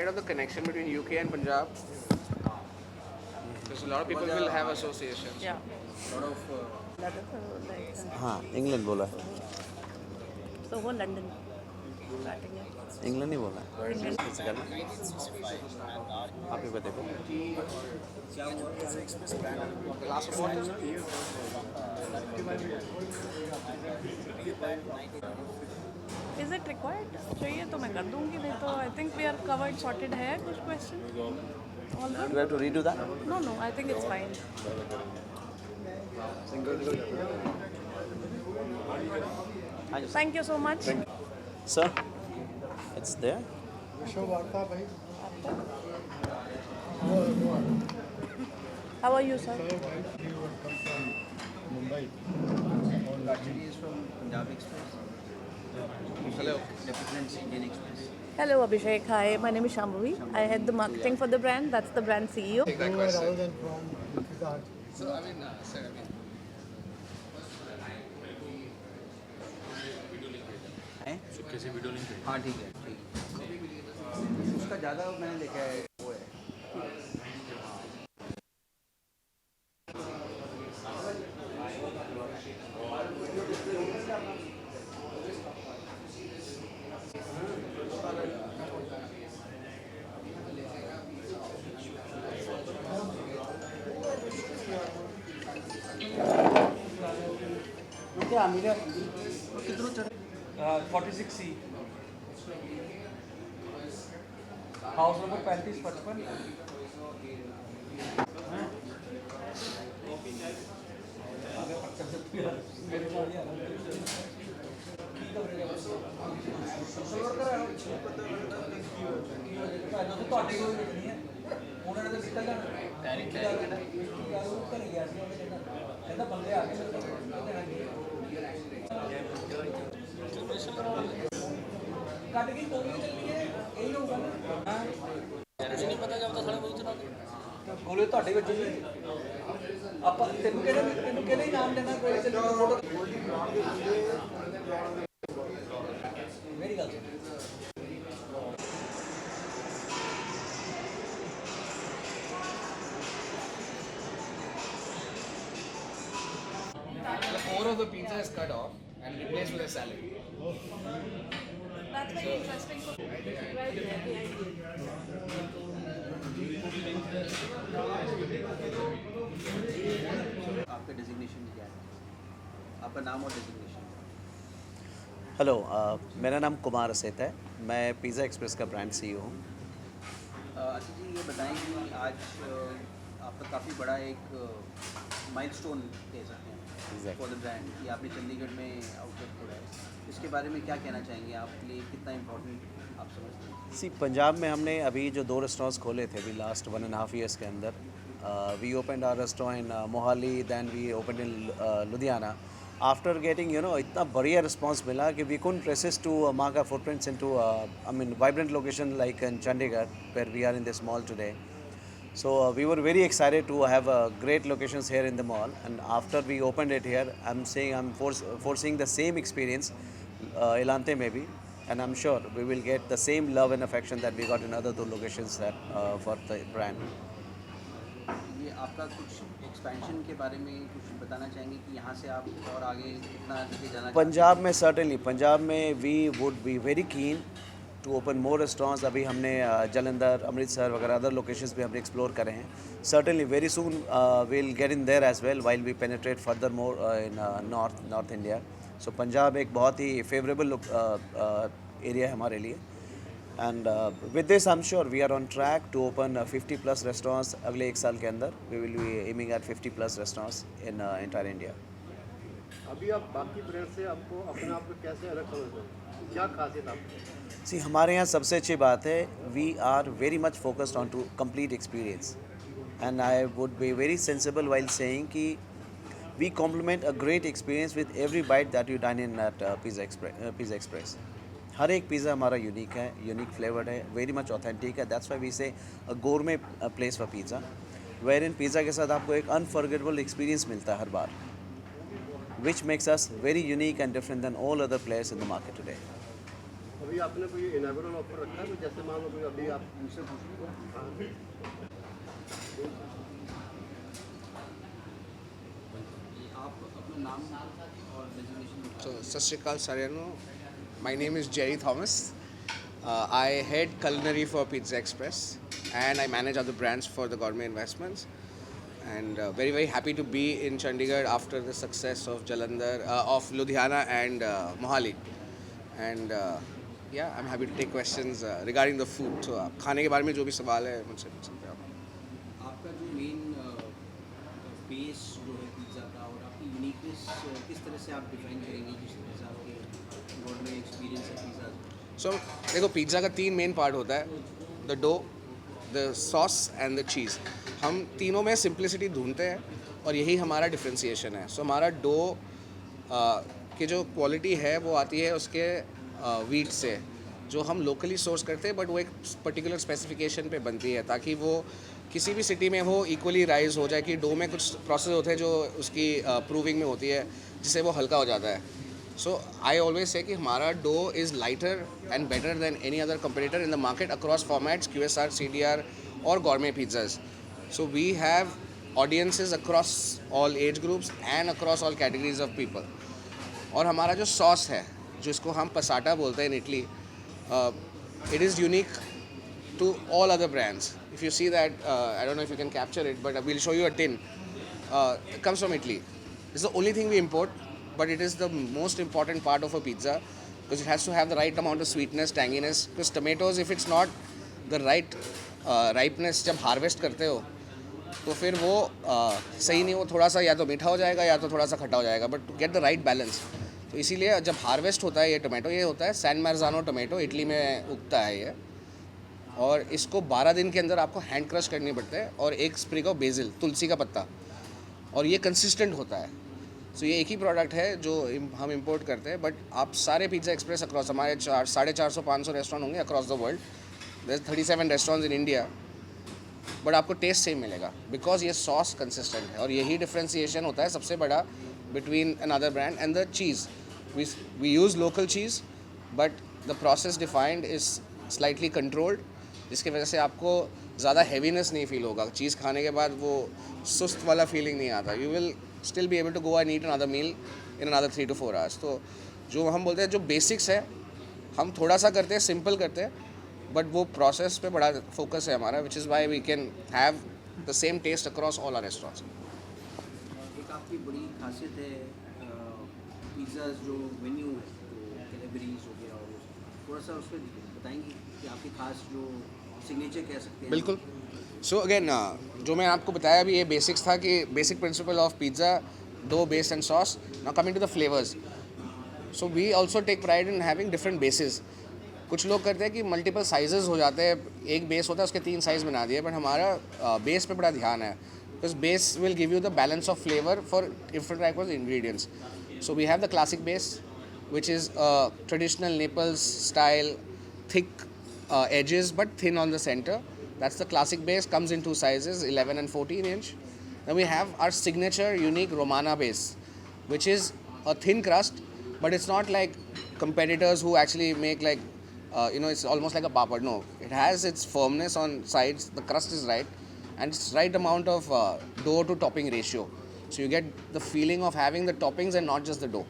of the connection between UK and Punjab? Because a lot of people will have associations. Yeah. हाँ England बोला है, So वो London starting है. England ही बोला है. कैसे करना आप ही बताओ. Glass of water. Is it required? चाहिए तो मैं कर दूँगी, नहीं तो I think we are covered, sorted है. कुछ question? All Do good? I have to redo that? No, I think it's fine. Thank you so much. Sir, it's there. How are you, sir? Mumbai. Rajini is from Punjab Express. Hello. Represents Indian Express. Hello, Abhishek. Hi, my name is Shambhavi. I head the marketing for the brand. That's the brand CEO. Take that question. Rather than from Pizza Hut. So I mean, sir, I mean. हाँ ठीक है, ठीक है. उसका ज़्यादा मैंने देखा है वो है. क्या मेरा कितना चढ़ 46C हाउस नंबर 3555. ਗੋਲੇ ਤੁਹਾਡੇ ਵਿੱਚ ਨਹੀਂ ਆਪਾਂ ਤੈਨੂੰ ਕਿਹੜੇ ਨਾਮ ਲੈਣਾ ਕੋਈ ਤੇ ਫੋਟੋ ਮੇਰੀ ਗੱਲ The core of the pizza is cut off and replaced with a salad. That's very interesting. आपका डेजिग्नेशन क्या है? आपका नाम और डेजिग्नेशन. हेलो, मेरा नाम कुमार असेत है. मैं पिज़्ज़ा एक्सप्रेस का ब्रांड CEO हूँ. अच्छा जी, ये बताएं कि आज आपका काफ़ी बड़ा एक माइलस्टोन कह सकते हैं फॉर द ब्रांड कि आपने चंडीगढ़ में आउटलेट खोला है. इसके बारे में क्या कहना चाहेंगे? आपके लिए कितना इम्पोर्टेंट आप समझते हैं? पंजाब में हमने अभी जो 2 रेस्टोरेंट्स खोले थे अभी लास्ट 1.5 years के अंदर. We opened our restaurant in Mohali, then we opened in Ludhiana. After getting इतना बढ़िया रिस्पांस मिला कि we couldn't resist to mark our footprints into vibrant location like in Chandigarh where we are in this mall today. So we were very excited to have great locations here in the mall, and after we opened it here, I'm foreseeing the same experience Elante maybe, and I'm sure we will get the same love and affection that we got in other 2 locations that for the brand. ये आपका कुछ expansion के बारे में कुछ बताना चाहेंगे कि यहाँ से आप और आगे कितना आगे जाना पंजाब में certainly, पंजाब में we would be very keen to open more restaurants. अभी हमने जलंधर, अमृतसर वगैरह अदर लोकेशंस भी हमने एक्सप्लोर करे हैं. Certainly very soon we'll get in there as well while we penetrate further more in North India. So Punjab एक बहुत ही favorable एरिया है हमारे लिए. And with this I'm sure we are on track to open 50+ restaurants अगले 1 साल के अंदर. We will be aiming at 50+ restaurants in entire India. अभी आप बाकी ब्रांड से आपको अपने आप को कैसे अलग समझते हो? क्या खासियत आपकी? हमारे यहाँ सबसे अच्छी बात है we are very much focused on to complete experience. And I would be very sensible while saying कि we complement a great experience with every bite that you dine in at Pizza Express. हर एक pizza हमारा unique है, unique flavoured है, very much authentic है. That's why we say a gourmet place for pizza, where in pizza के साथ आपको एक अनफॉरगेटेबल एक्सपीरियंस मिलता है हर बार, which makes us very unique and different than all other players in the market today. अभी आपने कोई इनॉग्रेशन ऑफर रखा है तो जैसे मान लो कोई अभी आप उनसे पूछ लो। हाँ, आप अपना नाम और designation So, Sat Shri Akal Saryano. My name is Jerry Thomas. I head culinary for Pizza Express and I manage other brands for the Gourmet Investments. And very, very happy to be in Chandigarh after the success of Jalandhar, of Ludhiana and Mohali. And yeah, I'm happy to take questions regarding the food. So, खाने के बारे में जो भी सवाल है मुझसे पूछ सकते हैं आप. आपका जो मेन बेस जो है पिज़्ज़ा का और आपकी यूनिकनेस किस तरह से आप डिफाइन करेंगे जिस तरह से आपके वर्ल्ड में एक्सपीरियंस है पिज़्ज़ा? सो देखो पिज़्ज़ा का 3 मेन पार्ट होता है, the dough, the sauce and the cheese. हम तीनों में सिंप्लिसिटी ढूंढते हैं और यही हमारा डिफ्रेंसिएशन है. सो हमारा डो की जो क्वालिटी है वो आती है उसके वीट से जो हम लोकली सोर्स करते हैं, बट वो एक पर्टिकुलर स्पेसिफिकेशन पे बनती है ताकि वो किसी भी सिटी में वो इक्वली राइज हो जाए. कि डो में कुछ प्रोसेस होते हैं जो उसकी प्रूविंग में होती है जिससे वो हल्का हो जाता है. सो आई ऑलवेज से कि हमारा dough is lighter and better than any other competitor in the market across formats, QSR, CDR और gourmet pizzas. So we have audiences across all age groups and across all categories of people. और हमारा जो sauce है जिसको हम पसाटा बोलते हैं in Italy, it is unique to all other brands. If you see that, I don't know if you can capture it, but we'll show you a tin. It comes from Italy. It's the only thing we import, but it is the most important part of a pizza because it has to have the right amount of sweetness, tanginess. Because tomatoes, if it's not the right ripeness, जब harvest करते हो तो फिर वो सही नहीं, वो थोड़ा सा या तो मीठा हो जाएगा या तो थोड़ा सा खट्टा हो जाएगा. But to get the right balance, तो इसीलिए जब हार्वेस्ट होता है ये टोमेटो, ये होता है सैन मार्जानो टोमेटो, इटली में उगता है ये. और इसको 12 दिन के अंदर आपको हैंड क्रश करनी पड़ता है और एक स्प्रिग ऑफ बेसिल, तुलसी का पत्ता, और ये कंसिस्टेंट होता है. सो ये एक ही प्रोडक्ट है जो हम इंपोर्ट करते हैं. बट आप सारे पिज़्ज़ा एक्सप्रेस अक्रॉस हमारे 450-500 रेस्टोरेंट होंगे across the world. There 37 restaurants in India. But आपको टेस्ट सेम मिलेगा बिकॉज ये सॉस कंसिस्टेंट है. और यही डिफ्रेंसिएशन होता है सबसे बड़ा between another brand and the cheese. We use local cheese, but the process defined is slightly controlled, जिसकी वजह से आपको ज़्यादा heaviness नहीं फील होगा. चीज़ खाने के बाद वो सुस्त वाला फीलिंग नहीं आता. You will still be able to go and eat another meal in another 3 to 4 hours. तो जो हम बोलते हैं जो बेसिक्स है हम थोड़ा सा करते हैं, सिंपल करते हैं, बट वो प्रोसेस पे बड़ा फोकस है हमारा, which is why we can have the same taste across all our restaurants. एक आपकी बड़ी खासियत है पिज़्ज़ाज जो मेन्यू है, जो कैलेबरीज हो गया, और थोड़ा सा उस पर बताएंगे कि आपकी खास जो सिग्नेचर कह सकते हैं. बिल्कुल. सो अगेन जो मैं आपको बताया अभी ये बेसिक्स था कि basic principle of pizza, dough, base and sauce. Now coming to the flavours. So we also take pride in having different bases. कुछ लोग करते हैं कि मल्टीपल साइजेस हो जाते हैं, एक बेस होता है उसके 3 साइज़ बना दिए, बट हमारा बेस पे बड़ा ध्यान है because base will give you the balance of flavor for different types of ingredients. So we have the classic base, which is traditional Naples style, thick edges but thin on the center. That's the classic base. Comes in 2 sizes, 11 and 14 inch. Then we have our signature unique Romana base, which is a thin crust, but it's not like competitors who actually make like it's almost like a papad. No, it has its firmness on sides. The crust is right. And it's right amount of dough to topping ratio. So you get the feeling of having the toppings and not just the dough.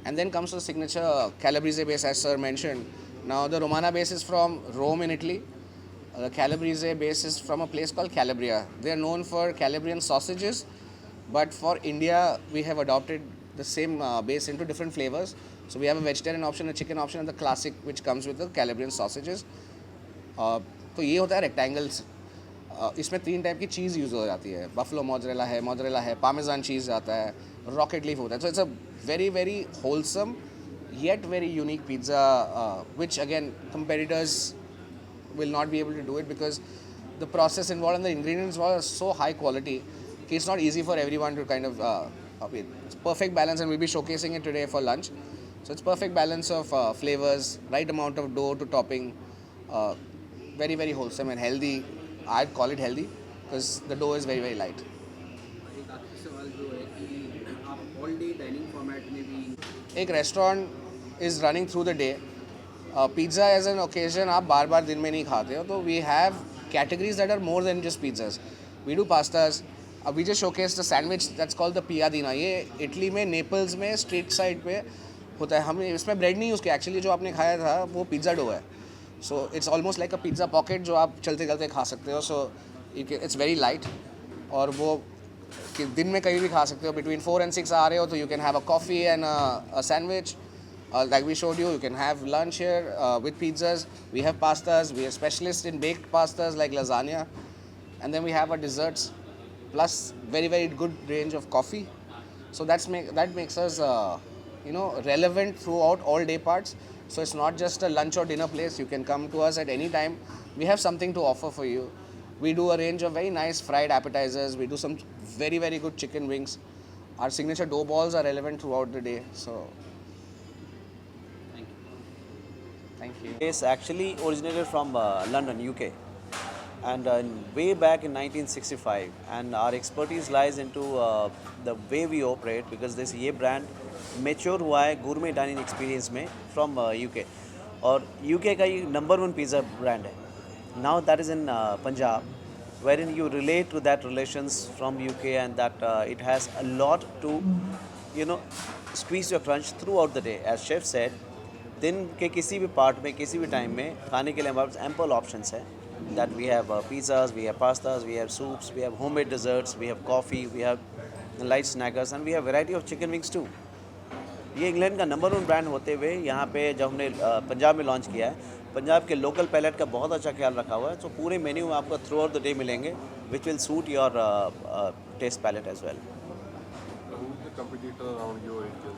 And then comes the signature Calabrese base, as sir mentioned. Now the Romana base is from Rome in Italy. The Calabrese base is from a place called Calabria. They are known for Calabrian sausages, but for India we have adopted the same base into different flavors. So we have a vegetarian option, a chicken option, and the classic which comes with the Calabrian sausages. तो ये होता है rectangles. इसमें 3 type की चीज़ use हो जाती है. Buffalo mozzarella है, पामेजान चीज़ आता है, रॉकेट लीफ होता है. So it's a very very wholesome yet very unique pizza, which again competitors will not be able to do it because the process involved and the ingredients involved are so high quality that it's not easy for everyone to kind of it's perfect balance, and we'll be showcasing it today for lunch. So it's perfect balance of flavors, right amount of dough to topping, very very wholesome and healthy. I'd call it healthy because the dough is very very light. एक आखिरी सवाल जो है कि आप all day dining format में भी एक restaurant is running through the day pizza as an occasion आप बार बार दिन में नहीं खाते हो, तो we have categories that are more than just pizzas. We do pastas. We just showcase the sandwich that's called the piadina. ये इटली में नेपल्स में स्ट्रीट साइड पे होता है. हम इसमें ब्रेड नहीं यूज़ किया. एक्चुअली जो आपने खाया था वो पिज़्ज़ा डो है. So it's almost like a pizza pocket जो आप चलते चलते खा सकते हो. सो इट्स वेरी लाइट, और वो कि दिन में कहीं भी खा सकते हो. बिटवीन 4 and 6 आ रहे हो तो you can have a coffee and a sandwich. Like we showed you, you can have lunch here with pizzas. We have pastas. We are specialists in baked pastas like lasagna, and then we have our desserts, plus very good range of coffee. So that makes us relevant throughout all day parts. So it's not just a lunch or dinner place. You can come to us at any time. We have something to offer for you. We do a range of very nice fried appetizers. We do some very good chicken wings. Our signature dough balls are relevant throughout the day. So thank you. It's actually originated from London, UK, and way back in 1965. And our expertise lies into the way we operate, because this ये brand mature हुआ है gourmet dining experience में from UK. और UK का ये #1 pizza brand है. Now that is in Punjab, wherein you relate to that relations from UK, and that it has a lot to squeeze your crunch throughout the day. As chef said, दिन के किसी भी part में किसी भी time में खाने के लिए हमारे पास एम्पल ऑप्शंस हैं. That we have pizzas, we have pastas, we have soups, we have homemade desserts, we have coffee, we have light snackers, and we have variety of chicken wings too. ये England का #1 brand होते हुए यहाँ पे जब हमने पंजाब में launch किया है, पंजाब के लोकल पैलेट का बहुत अच्छा ख्याल रखा हुआ है. तो पूरे मेन्यू में आपको थ्रू आउट द डे मिलेंगे, which will suit your taste palate as well. Who's the competitor around your age?